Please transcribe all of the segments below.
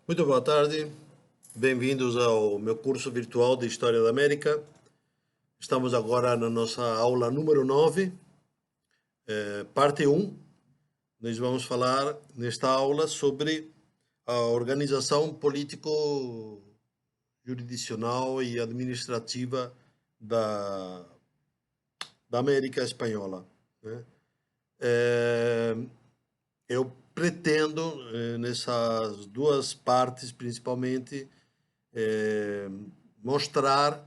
Muito boa tarde, bem-vindos ao meu curso virtual de História da América. Estamos agora na nossa aula número 9, parte 1. Nós vamos falar nesta aula sobre a organização político-jurisdicional e administrativa da, da América Espanhola, né? Eu pretendo, nessas duas partes principalmente, mostrar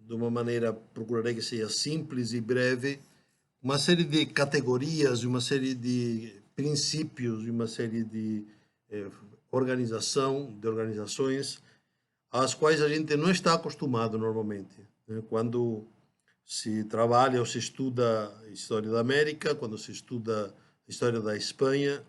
de uma maneira, procurarei que seja simples e breve, uma série de categorias, uma série de princípios, uma série de organizações, às quais a gente não está acostumado normalmente, né? Quando se trabalha ou se estuda a história da América, quando se estuda a história da Espanha,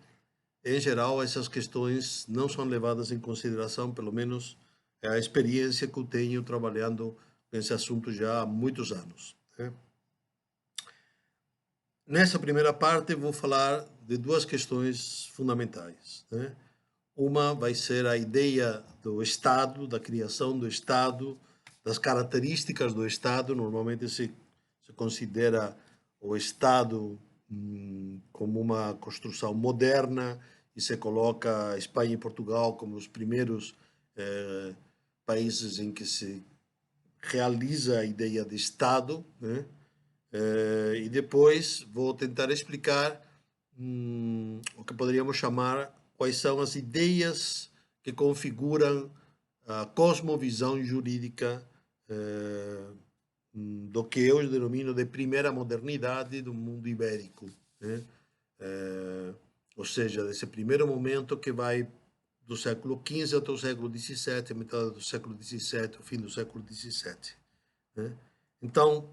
em geral, essas questões não são levadas em consideração, pelo menos é a experiência que eu tenho trabalhando nesse assunto já há muitos anos, né? Nessa primeira parte, eu vou falar de duas questões fundamentais, né? Uma vai ser a ideia do Estado, da criação do Estado, das características do Estado. Normalmente se considera o Estado como uma construção moderna e se coloca a Espanha e Portugal como os primeiros países em que se realiza a ideia de Estado, né? E depois vou tentar explicar o que poderíamos chamar quais são as ideias que configuram a cosmovisão jurídica do que eu denomino de primeira modernidade do mundo ibérico, né? Ou seja, desse primeiro momento que vai do século XV até o século XVII, a metade do século XVII, o fim do século XVII, né? Então,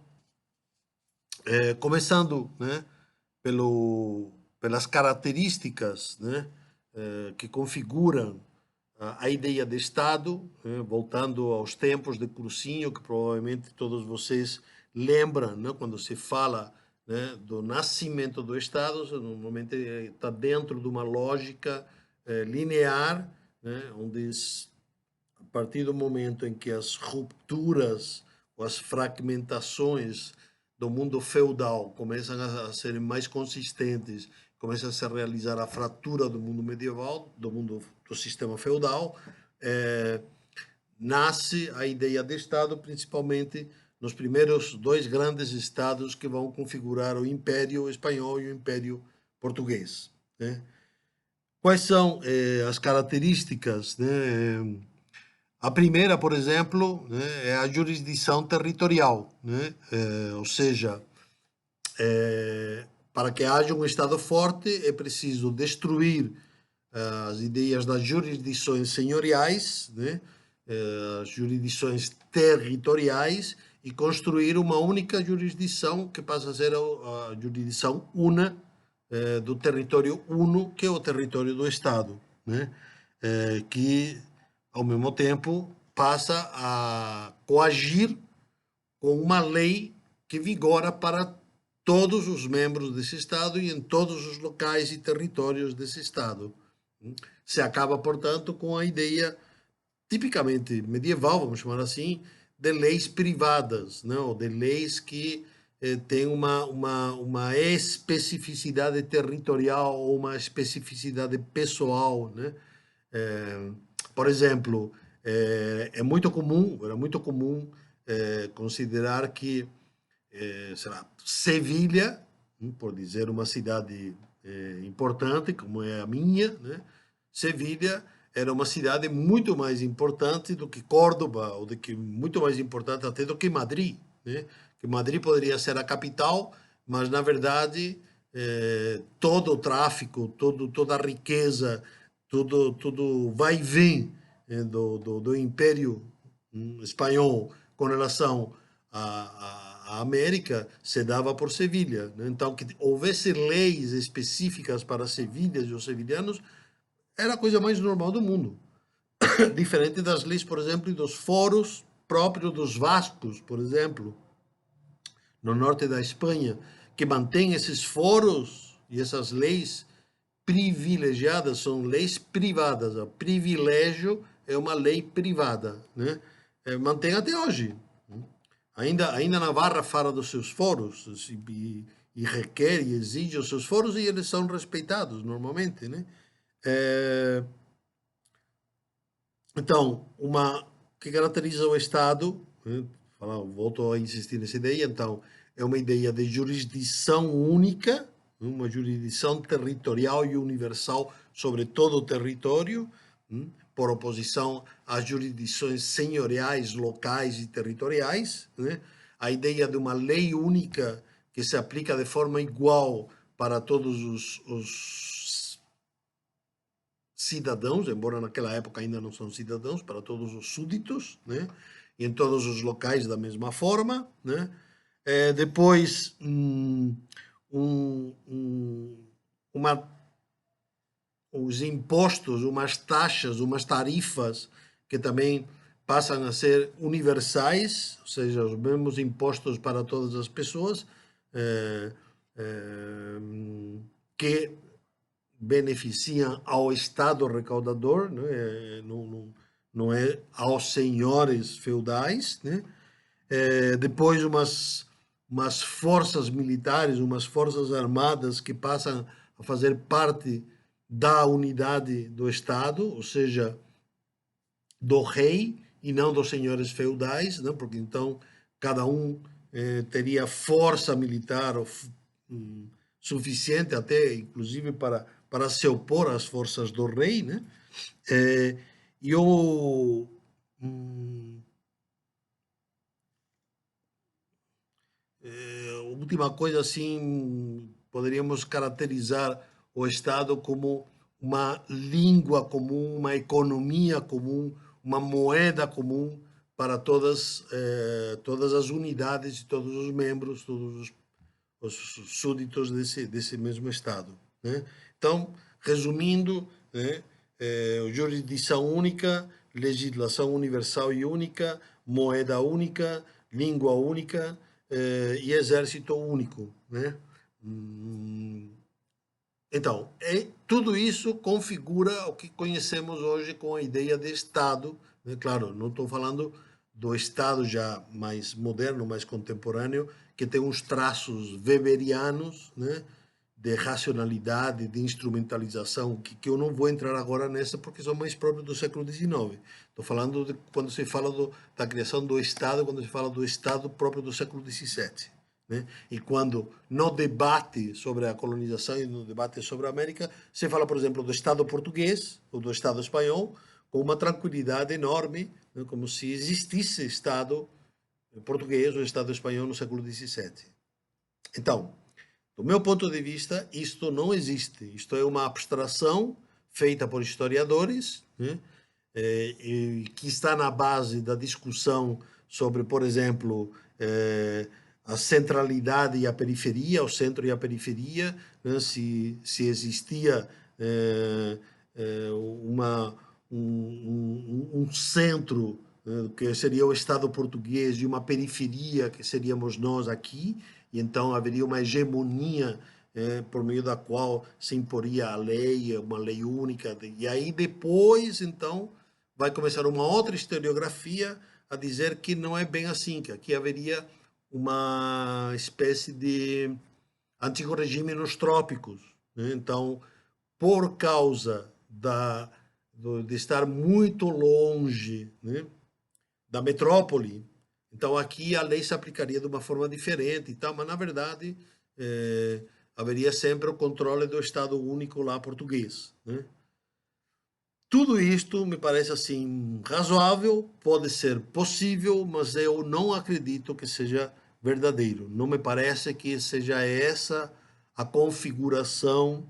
começando, né, pelas características, né, que configuram a ideia de Estado, né, voltando aos tempos de Cursinho, que provavelmente todos vocês lembram, né, quando se fala, né, do nascimento do Estado, normalmente está dentro de uma lógica linear, né, onde a partir do momento em que as rupturas ou as fragmentações do mundo feudal começam a ser mais consistentes, começa a se realizar a fratura do mundo medieval, do mundo do sistema feudal, nasce a ideia de Estado, principalmente nos primeiros dois grandes estados que vão configurar o Império Espanhol e o Império Português, né? Quais são as características, né? A primeira, por exemplo, né, é a jurisdição territorial, né? Ou seja, para que haja um Estado forte é preciso destruir as ideias das jurisdições senhoriais, né? As jurisdições territoriais e construir uma única jurisdição que passa a ser a jurisdição una do território uno, que é o território do Estado, né? Que, ao mesmo tempo, passa a coagir com uma lei que vigora para todos os membros desse Estado e em todos os locais e territórios desse Estado. Se acaba, portanto, com a ideia tipicamente medieval, vamos chamar assim, de leis privadas, né? Ou de leis que têm uma especificidade territorial ou uma especificidade pessoal, né? Eh, por exemplo, era muito comum considerar que, sei lá, Sevilha, por dizer uma cidade importante, como é a minha, né? Sevilha era uma cidade muito mais importante do que Córdoba, ou muito mais importante até do que Madrid, né? Que Madrid poderia ser a capital, mas na verdade todo o tráfico, toda a riqueza, tudo vai e vem do Império Espanhol com relação à América se dava por Sevilha, né? Então, que houvesse leis específicas para Sevilha e os sevilhanos era a coisa mais normal do mundo. Diferente das leis, por exemplo, dos foros próprios dos vascos, por exemplo, no norte da Espanha, que mantém esses foros e essas leis privilegiadas são leis privadas. O privilégio é uma lei privada, né? Mantém até hoje. Ainda Navarra fala dos seus foros e requer e exige os seus foros e eles são respeitados normalmente, né? Então, o que caracteriza o Estado, né? Volto a insistir nessa ideia, então, é uma ideia de jurisdição única, uma jurisdição territorial e universal sobre todo o território, por oposição às jurisdições senhoriais, locais e territoriais, né? A ideia de uma lei única que se aplica de forma igual para todos os cidadãos, embora naquela época ainda não são cidadãos, para todos os súditos, né? E em todos os locais da mesma forma, né? Depois, os impostos, umas taxas, umas tarifas que também passam a ser universais, ou seja, os mesmos impostos para todas as pessoas, que beneficiam ao Estado recaudador, né? Não é aos senhores feudais, né? Depois umas forças militares, umas forças armadas que passam a fazer parte da unidade do Estado, ou seja, do rei e não dos senhores feudais, né? Porque então cada um teria força militar suficiente até, inclusive, para se opor às forças do rei, né? E última coisa, assim, poderíamos caracterizar o Estado como uma língua comum, uma economia comum, uma moeda comum para todas as unidades e todos os membros, todos os súditos desse mesmo Estado, né? Então, resumindo, né, jurisdição única, legislação universal e única, moeda única, língua única e exército único, né? Então, tudo isso configura o que conhecemos hoje com a ideia de Estado, né? Claro, não estou falando do Estado já mais moderno, mais contemporâneo, que tem uns traços weberianos, né? De racionalidade, de instrumentalização, que eu não vou entrar agora nessa porque são mais próprios do século XIX. Estou falando de quando se fala da criação do Estado, quando se fala do Estado próprio do século XVII. Né? E quando no debate sobre a colonização e no debate sobre a América, se fala, por exemplo, do Estado português ou do Estado espanhol, com uma tranquilidade enorme, né? Como se existisse Estado português ou Estado espanhol no século XVII. Então, do meu ponto de vista, isto não existe. Isto é uma abstração feita por historiadores, né? Que está na base da discussão sobre, por exemplo, a centralidade e a periferia, o centro e a periferia, né? Se existia um centro, que seria o Estado português e uma periferia que seríamos nós aqui, e então haveria uma hegemonia por meio da qual se imporia a lei, uma lei única, e aí depois então vai começar uma outra historiografia a dizer que não é bem assim, que aqui haveria uma espécie de antigo regime nos trópicos, né? Então, por causa de estar muito longe, né, da metrópole, então aqui a lei se aplicaria de uma forma diferente e tal, mas na verdade haveria sempre o controle do Estado único lá português, né? Tudo isto me parece assim razoável, pode ser possível, mas eu não acredito que seja verdadeiro. Não me parece que seja essa a configuração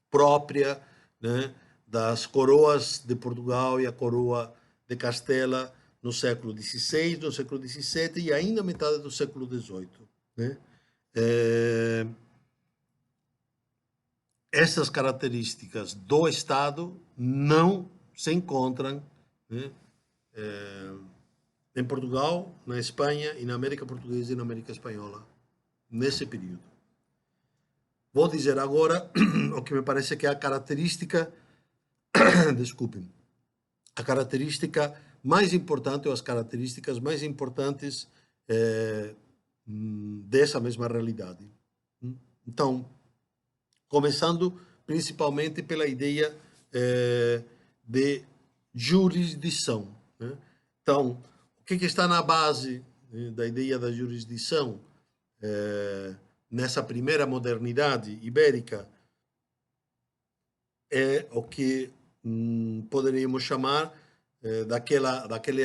própria, né, das coroas de Portugal e a coroa de Castela no século XVI, no século XVII e ainda metade do século XVIII, né? Essas características do Estado não se encontram, né, em Portugal, na Espanha e na América Portuguesa e na América Espanhola, nesse período. vou dizer agora o que me parece que é a característica, desculpem, a característica mais importante, ou as características mais importantes dessa mesma realidade. Então, começando principalmente pela ideia de jurisdição, né? Então, o que está na base da ideia da jurisdição nessa primeira modernidade ibérica é o que poderíamos chamar daquele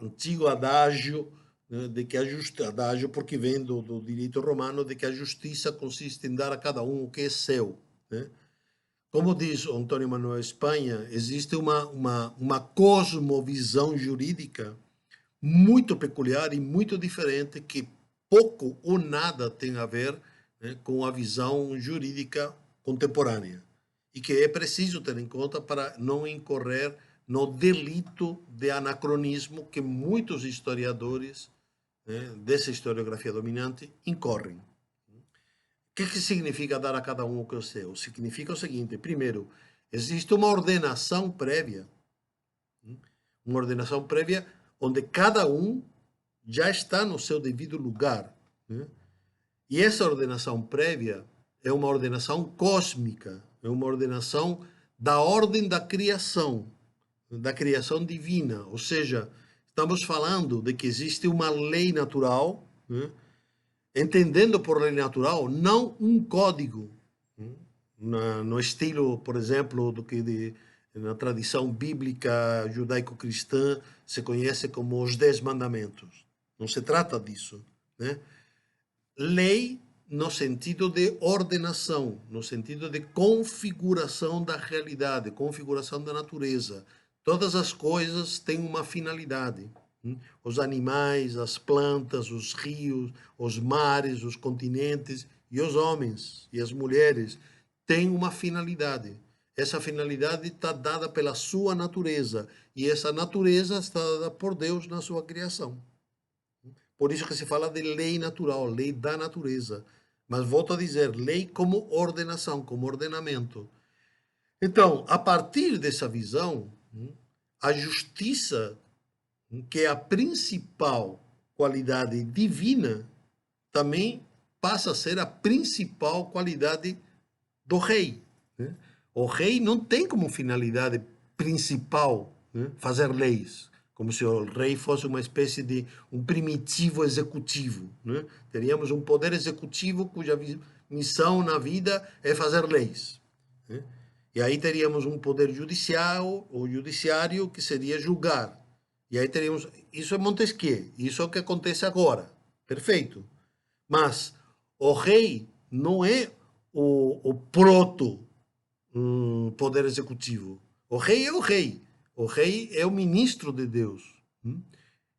antigo adágio, né, de que adágio porque vem do direito romano, de que a justiça consiste em dar a cada um o que é seu, né? Como diz Antônio Manuel Espanha, existe uma cosmovisão jurídica muito peculiar e muito diferente que pouco ou nada tem a ver, né, com a visão jurídica contemporânea e que é preciso ter em conta para não incorrer no delito de anacronismo que muitos historiadores, né, dessa historiografia dominante incorrem. O que significa dar a cada um o que é seu? Significa o seguinte: primeiro, existe uma ordenação prévia onde cada um já está no seu devido lugar, né? E essa ordenação prévia é uma ordenação cósmica, é uma ordenação da ordem da criação divina, ou seja, estamos falando de que existe uma lei natural, né? Entendendo por lei natural não um código, né? No estilo, por exemplo, do que na tradição bíblica judaico-cristã se conhece como os 10 mandamentos. Não se trata disso, né? Lei no sentido de ordenação, no sentido de configuração da realidade, configuração da natureza. Todas as coisas têm uma finalidade. Os animais, as plantas, os rios, os mares, os continentes e os homens e as mulheres têm uma finalidade. Essa finalidade está dada pela sua natureza e essa natureza está dada por Deus na sua criação. Por isso que se fala de lei natural, lei da natureza. Mas volto a dizer, lei como ordenação, como ordenamento. Então, a partir dessa visão, a justiça, que é a principal qualidade divina, também passa a ser a principal qualidade do rei, né? O rei não tem como finalidade principal, né, fazer leis, como se o rei fosse uma espécie de um primitivo executivo, né? Teríamos um poder executivo cuja missão na vida é fazer leis, né? E aí teríamos um poder judicial ou judiciário que seria julgar. E aí teríamos. Isso é Montesquieu, isso é o que acontece agora. Perfeito. Mas o rei não é o proto poder executivo. O rei é o rei. O rei é o ministro de Deus.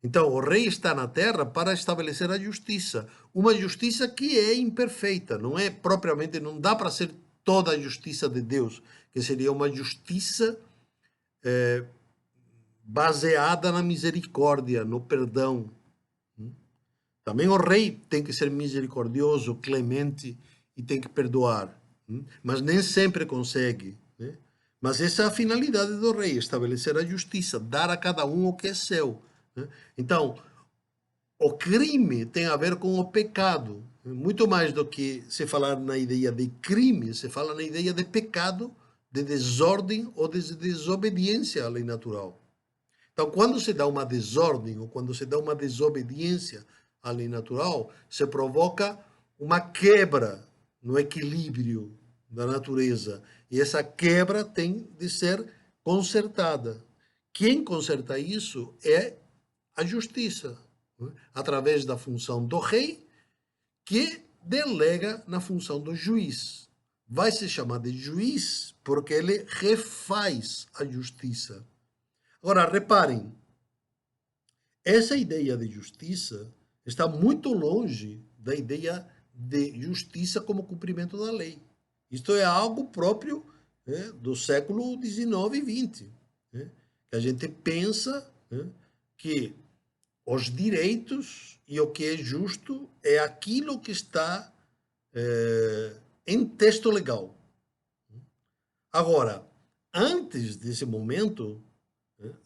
Então, o rei está na terra para estabelecer a justiça. Uma justiça que é imperfeita, não é propriamente, não dá para ser toda a justiça de Deus, que seria uma justiça baseada na misericórdia, no perdão. Também o rei tem que ser misericordioso, clemente e tem que perdoar. Mas nem sempre consegue, né? Mas essa é a finalidade do rei, estabelecer a justiça, dar a cada um o que é seu, né? Então, o crime tem a ver com o pecado. Muito mais do que se falar na ideia de crime, se fala na ideia de pecado, de desordem ou de desobediência à lei natural. Então, quando se dá uma desordem ou quando se dá uma desobediência à lei natural, se provoca uma quebra no equilíbrio da natureza. E essa quebra tem de ser consertada. Quem conserta isso é a justiça, né? Através da função do rei, que delega na função do juiz. Vai se chamar de juiz porque ele refaz a justiça. Agora, reparem, essa ideia de justiça está muito longe da ideia de justiça como cumprimento da lei. Isto é algo próprio, né, do século XIX e XX, né, que a gente pensa, né, que os direitos e o que é justo é aquilo que está em texto legal. Agora, antes desse momento,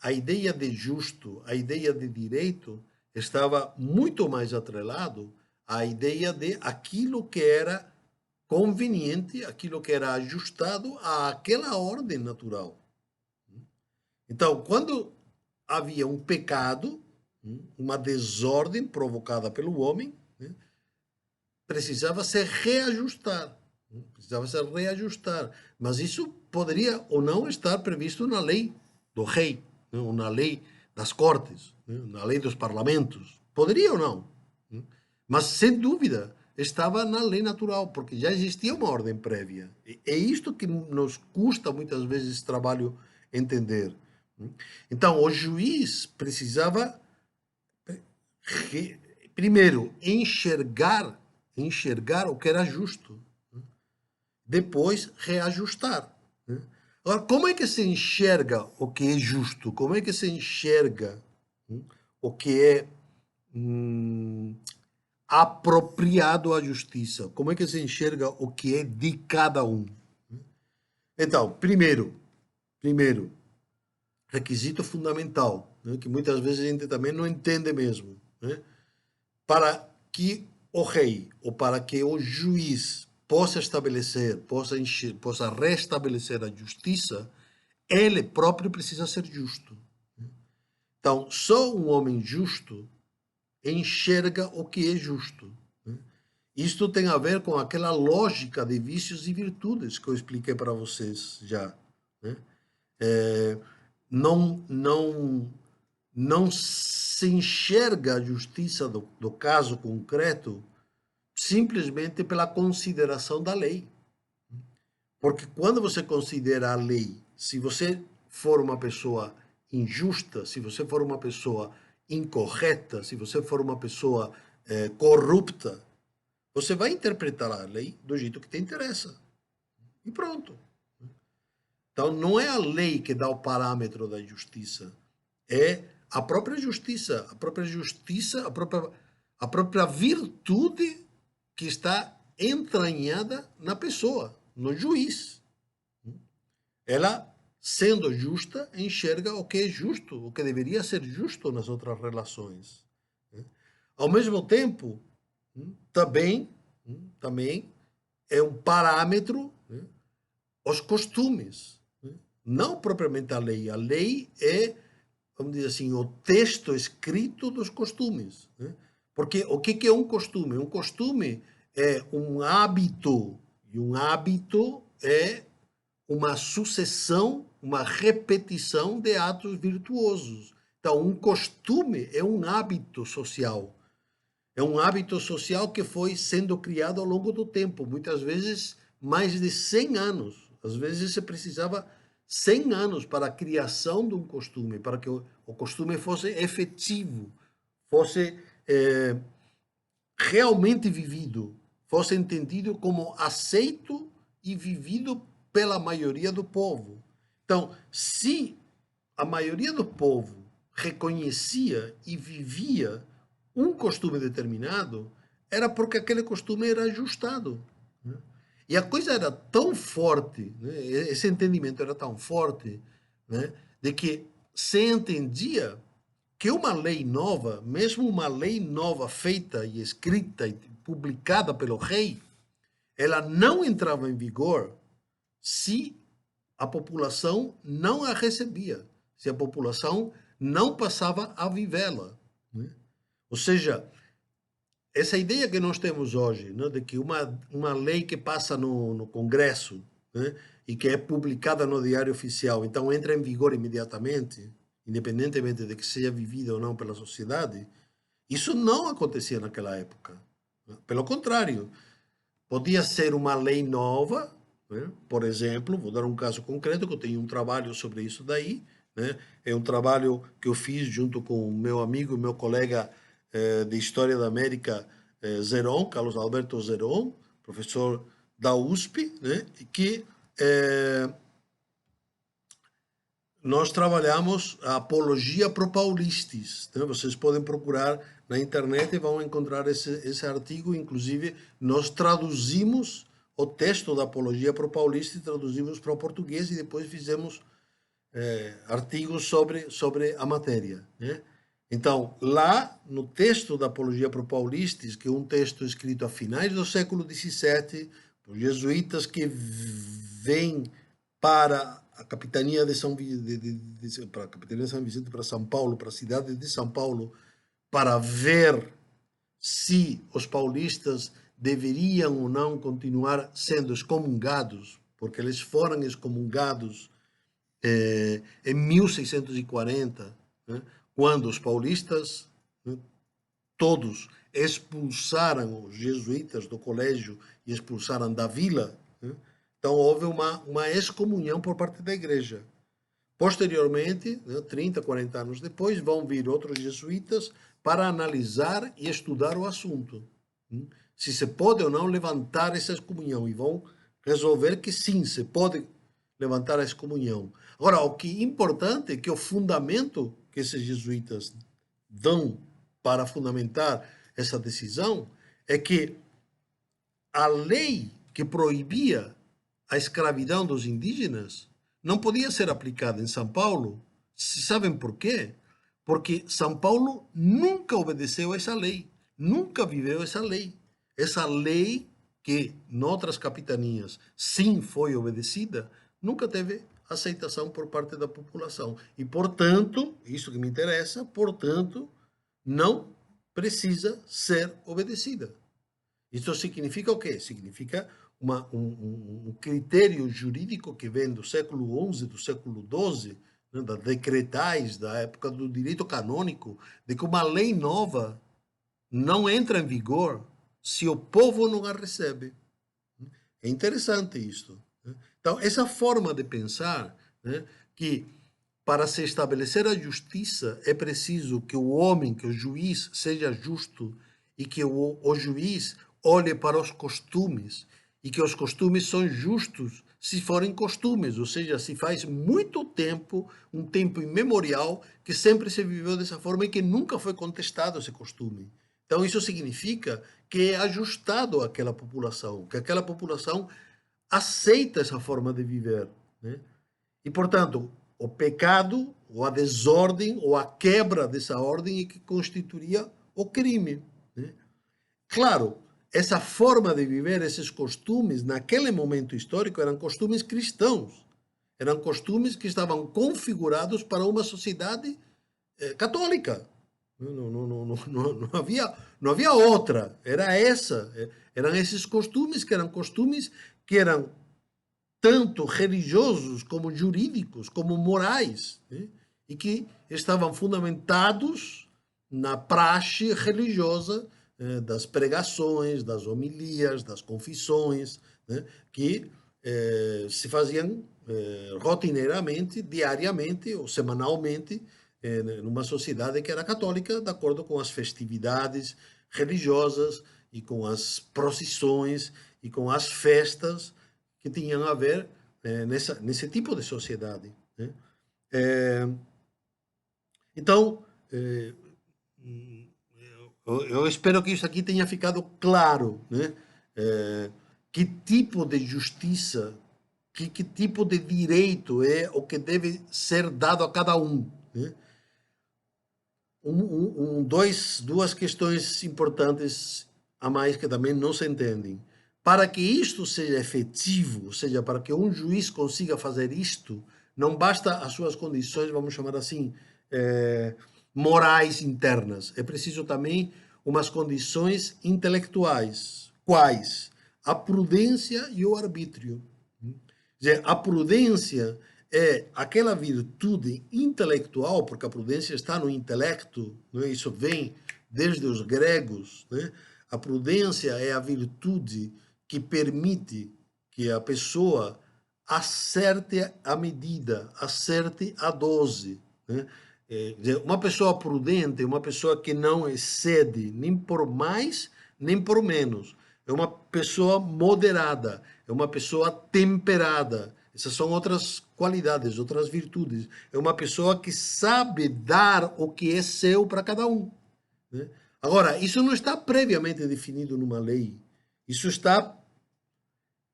a ideia de justo, a ideia de direito, estava muito mais atrelado à ideia de aquilo que era conveniente, aquilo que era ajustado àquela ordem natural. Então, quando havia um pecado, uma desordem provocada pelo homem, precisava se reajustar. Precisava se reajustar. Mas isso poderia ou não estar previsto na lei do rei, ou na lei das cortes, na lei dos parlamentos. Poderia ou não. Mas, sem dúvida, estava na lei natural, porque já existia uma ordem prévia. É isto que nos custa muitas vezes esse trabalho entender. Então, o juiz precisava, primeiro, enxergar o que era justo, depois reajustar. Agora, como é que se enxerga o que é justo? Como é que se enxerga o que é apropriado à justiça? Como é que se enxerga o que é de cada um? Então, primeiro, requisito fundamental, que muitas vezes a gente também não entende mesmo, para que o rei ou para que o juiz possa estabelecer, possa restabelecer a justiça, ele próprio precisa ser justo. Então, só um homem justo enxerga o que é justo. Isto tem a ver com aquela lógica de vícios e virtudes que eu expliquei para vocês já. Não se enxerga a justiça do caso concreto simplesmente pela consideração da lei. Porque quando você considera a lei, se você for uma pessoa injusta, se você for uma pessoa incorreta, se você for uma pessoa corrupta, você vai interpretar a lei do jeito que te interessa. E pronto. Então, não é a lei que dá o parâmetro da justiça, é a própria justiça, a própria virtude que está entranhada na pessoa, no juiz. Ela, sendo justa, enxerga o que é justo, o que deveria ser justo nas outras relações. Ao mesmo tempo, também é um parâmetro os costumes, não propriamente a lei. A lei é, vamos dizer assim, o texto escrito dos costumes. Porque o que é um costume? Um costume é um hábito, e um hábito é uma sucessão, uma repetição de atos virtuosos. Então, um costume é um hábito social. É um hábito social que foi sendo criado ao longo do tempo, muitas vezes mais de 100 anos. Às vezes você precisava 100 anos para a criação de um costume, para que o costume fosse efetivo, fosse realmente vivido, fosse entendido como aceito e vivido pela maioria do povo. Então, se a maioria do povo reconhecia e vivia um costume determinado, era porque aquele costume era ajustado. E a coisa era tão forte, esse entendimento era tão forte, de que se entendia que uma lei nova, mesmo uma lei nova feita e escrita e publicada pelo rei, ela não entrava em vigor se a população não a recebia, se a população não passava a vivê-la. Ou seja, essa ideia que nós temos hoje, de que uma lei que passa no Congresso, e que é publicada no Diário Oficial, então entra em vigor imediatamente, independentemente de que seja vivida ou não pela sociedade, isso não acontecia naquela época. Pelo contrário, podia ser uma lei nova, por exemplo, vou dar um caso concreto, que eu tenho um trabalho sobre isso daí, é um trabalho que eu fiz junto com o meu amigo e meu colega de História da América, Zeron, Carlos Alberto Zeron, professor da USP, que nós trabalhamos a apologia pro paulistas. Vocês podem procurar na internet e vão encontrar esse artigo. Inclusive, nós traduzimos o texto da Apologia Pro-Paulista e traduzimos para o português e depois fizemos artigos sobre a matéria, né? Então, lá no texto da Apologia Pro-Paulistas, que é um texto escrito a finais do século XVII, por jesuítas que vêm para a capitania de São para a capitania de São Vicente, para São Paulo, para a cidade de São Paulo, para ver se os paulistas deveriam ou não continuar sendo excomungados, porque eles foram excomungados em 1640, né, quando os paulistas, né, todos expulsaram os jesuítas do colégio e expulsaram da vila, né, então houve uma excomunhão por parte da igreja. Posteriormente, né, 30, 40 anos depois, vão vir outros jesuítas para analisar e estudar o assunto. Se se pode ou não levantar essa excomunhão, e vão resolver que sim, se pode levantar a excomunhão. Agora, o que é importante é que o fundamento que esses jesuítas dão para fundamentar essa decisão é que a lei que proibia a escravidão dos indígenas não podia ser aplicada em São Paulo. Sabem por quê? Porque São Paulo nunca obedeceu essa lei, nunca viveu essa lei. Essa lei que, noutras capitanias, sim foi obedecida, nunca teve aceitação por parte da população. E, portanto, isso que me interessa, portanto, não precisa ser obedecida. Isso significa o quê? Significa um critério jurídico que vem do século XI, do século XII, né, das decretais, da época do direito canônico, de que uma lei nova não entra em vigor se o povo não a recebe. É interessante isto. Né? Então, essa forma de pensar, né, que para se estabelecer a justiça é preciso que o homem, que o juiz, seja justo e que o juiz olhe para os costumes e que os costumes são justos se forem costumes, ou seja, se faz muito tempo, um tempo imemorial, que sempre se viveu dessa forma e que nunca foi contestado esse costume. Então, isso significa que é ajustado àquela população, que aquela população aceita essa forma de viver, né? E, portanto, o pecado, ou a desordem, ou a quebra dessa ordem é que constituiria o crime, né? Claro, essa forma de viver, esses costumes, naquele momento histórico, eram costumes cristãos. Eram costumes que estavam configurados para uma sociedade católica. Não havia outra. Era essa. Eram esses costumes que eram tanto religiosos como jurídicos, como morais, né? E que estavam fundamentados na praxe religiosa das pregações, das homilias, das confissões, né? Que se faziam rotineiramente, diariamente ou semanalmente numa sociedade que era católica, de acordo com as festividades religiosas e com as procissões e com as festas que tinham a ver nesse tipo de sociedade, né? Então, eu espero que isso aqui tenha ficado claro, né? Que tipo de justiça, que tipo de direito é o que deve ser dado a cada um, né? Duas questões importantes a mais que também não se entendem. Para que isto seja efetivo, ou seja, para que um juiz consiga fazer isto, não basta as suas condições, vamos chamar assim, morais internas. É preciso também umas condições intelectuais. Quais? A prudência e o arbítrio. Quer dizer, a prudência é aquela virtude intelectual, porque a prudência está no intelecto, não é? Isso vem desde os gregos, né? A prudência é a virtude que permite que a pessoa acerte a medida, acerte a dose, né? Uma pessoa prudente é uma pessoa que não excede nem por mais, nem por menos. É uma pessoa moderada, é uma pessoa temperada. Essas são outras qualidades, outras virtudes. É uma pessoa que sabe dar o que é seu para cada um, né? Agora, isso não está previamente definido numa lei. Isso está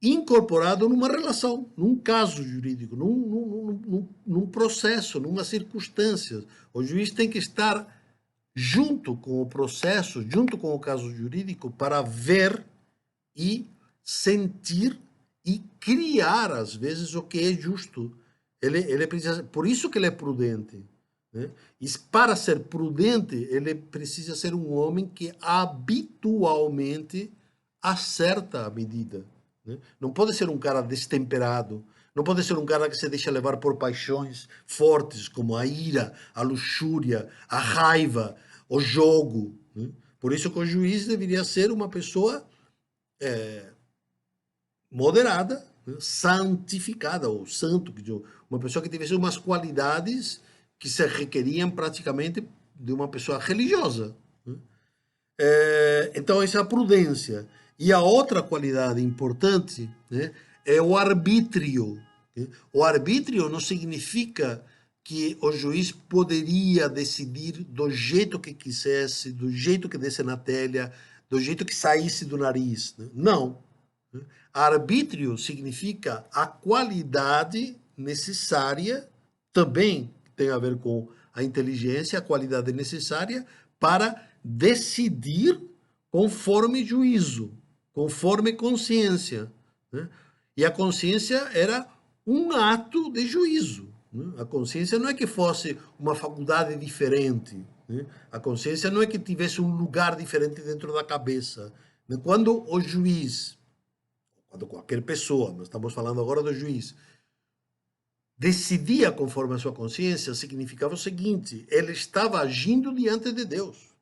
incorporado numa relação, num caso jurídico, num processo, numa circunstância. O juiz tem que estar junto com o processo, junto com o caso jurídico, para ver e sentir e criar, às vezes, o que é justo. Ele precisa, por isso que ele é prudente. Né? E para ser prudente, ele precisa ser um homem que habitualmente acerta a medida. Né? Não pode ser um cara destemperado, não pode ser um cara que se deixa levar por paixões fortes, como a ira, a luxúria, a raiva, o jogo. Né? Por isso que o juiz deveria ser uma pessoa moderada, né? Santificada, ou santo, uma pessoa que tivesse umas qualidades que se requeriam praticamente de uma pessoa religiosa. Né? Então, essa é a prudência. E a outra qualidade importante, né, é o arbítrio. Né? O arbítrio não significa que o juiz poderia decidir do jeito que quisesse, do jeito que desse na telha, do jeito que saísse do nariz. Né? Não. Né? Arbítrio significa a qualidade necessária, também tem a ver com a inteligência, a qualidade necessária para decidir conforme juízo, conforme consciência. Né? E a consciência era um ato de juízo. Né? A consciência não é que fosse uma faculdade diferente. Né? A consciência não é que tivesse um lugar diferente dentro da cabeça. Né? Quando o juiz, quando qualquer pessoa, mas estamos falando agora do juiz, decidia conforme a sua consciência, significava o seguinte: ele estava agindo diante de Deus.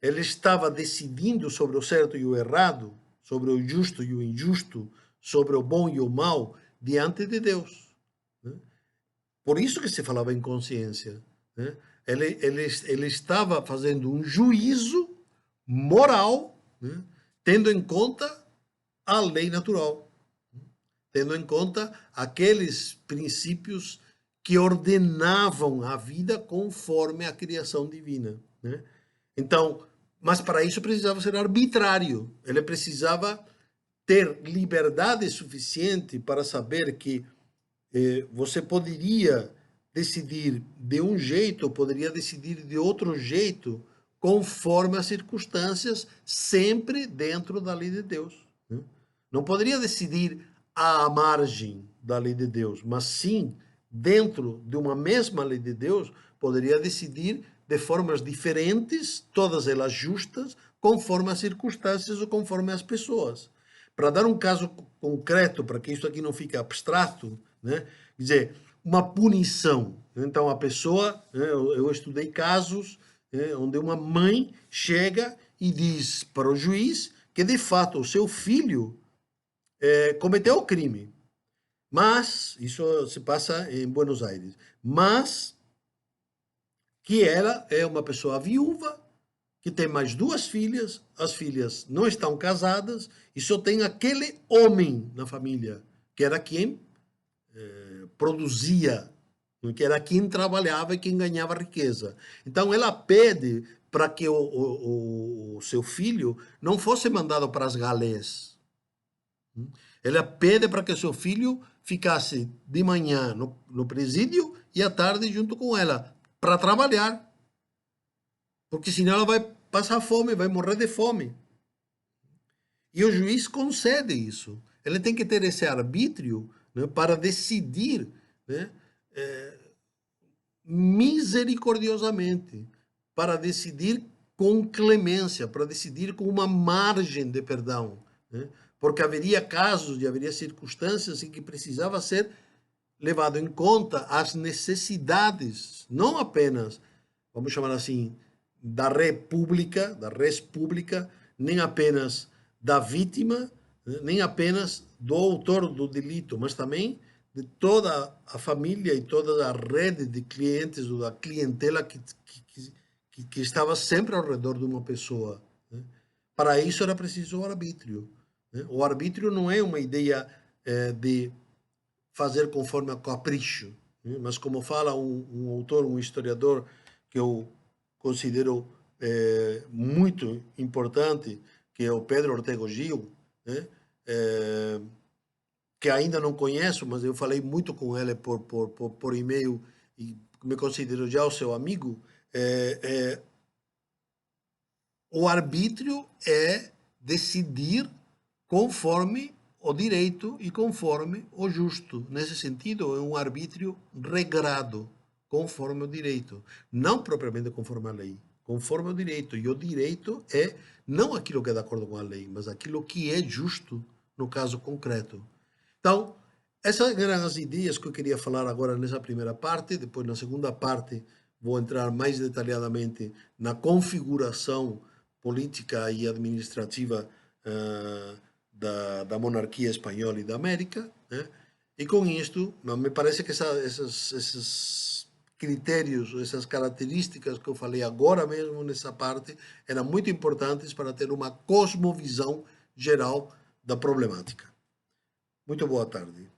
Ele estava decidindo sobre o certo e o errado, sobre o justo e o injusto, sobre o bom e o mal, diante de Deus. Né? Por isso que se falava em consciência. Né? Ele estava fazendo um juízo moral, né? Tendo em conta a lei natural, tendo em conta aqueles princípios que ordenavam a vida conforme a criação divina. Né? Então, mas para isso precisava ser arbitrário. Ele precisava ter liberdade suficiente para saber que você poderia decidir de um jeito, poderia decidir de outro jeito, conforme as circunstâncias, sempre dentro da lei de Deus. Né? Não poderia decidir à margem da lei de Deus, mas sim dentro de uma mesma lei de Deus, poderia decidir de formas diferentes, todas elas justas, conforme as circunstâncias ou conforme as pessoas. Para dar um caso concreto, para que isso aqui não fique abstrato, né? Quer dizer, uma punição. Então, a pessoa, né, eu estudei casos onde uma mãe chega e diz para o juiz que, de fato, o seu filho cometeu o crime. Mas, isso se passa em Buenos Aires, mas que ela é uma pessoa viúva, que tem mais duas filhas, as filhas não estão casadas e só tem aquele homem na família, que era quem produzia, que era quem trabalhava e quem ganhava riqueza. Então ela pede para que o seu filho não fosse mandado para as galés. Ela pede para que o seu filho ficasse de manhã no presídio e à tarde junto com ela, para trabalhar. Porque senão ela vai passar fome, vai morrer de fome. E o juiz concede isso. Ele tem que ter esse arbítrio, né, para decidir, né, misericordiosamente, para decidir com clemência, para decidir com uma margem de perdão. Né? Porque haveria casos e haveria circunstâncias em que precisava ser levado em conta as necessidades, não apenas, vamos chamar assim, da república, da res pública, nem apenas da vítima, nem apenas do autor do delito, mas também de toda a família e toda a rede de clientes ou da clientela que estava sempre ao redor de uma pessoa. Né? Para isso era preciso o arbítrio. Né? O arbítrio não é uma ideia de fazer conforme a capricho, né? Mas como fala um autor, um historiador que eu considero muito importante, que é o Pedro Ortega Gil, né? que ainda não conheço, mas eu falei muito com ele por e-mail e me considero já o seu amigo, o arbítrio é decidir conforme o direito e conforme o justo. Nesse sentido, é um arbítrio regrado, conforme o direito. Não propriamente conforme a lei, conforme o direito. E o direito é não aquilo que é de acordo com a lei, mas aquilo que é justo no caso concreto. Então, essas eram as ideias que eu queria falar agora nessa primeira parte. Depois, na segunda parte, vou entrar mais detalhadamente na configuração política e administrativa da monarquia espanhola e da América, né? E com isto, me parece que esses critérios, essas características que eu falei agora mesmo nessa parte, eram muito importantes para ter uma cosmovisão geral da problemática. Muito boa tarde.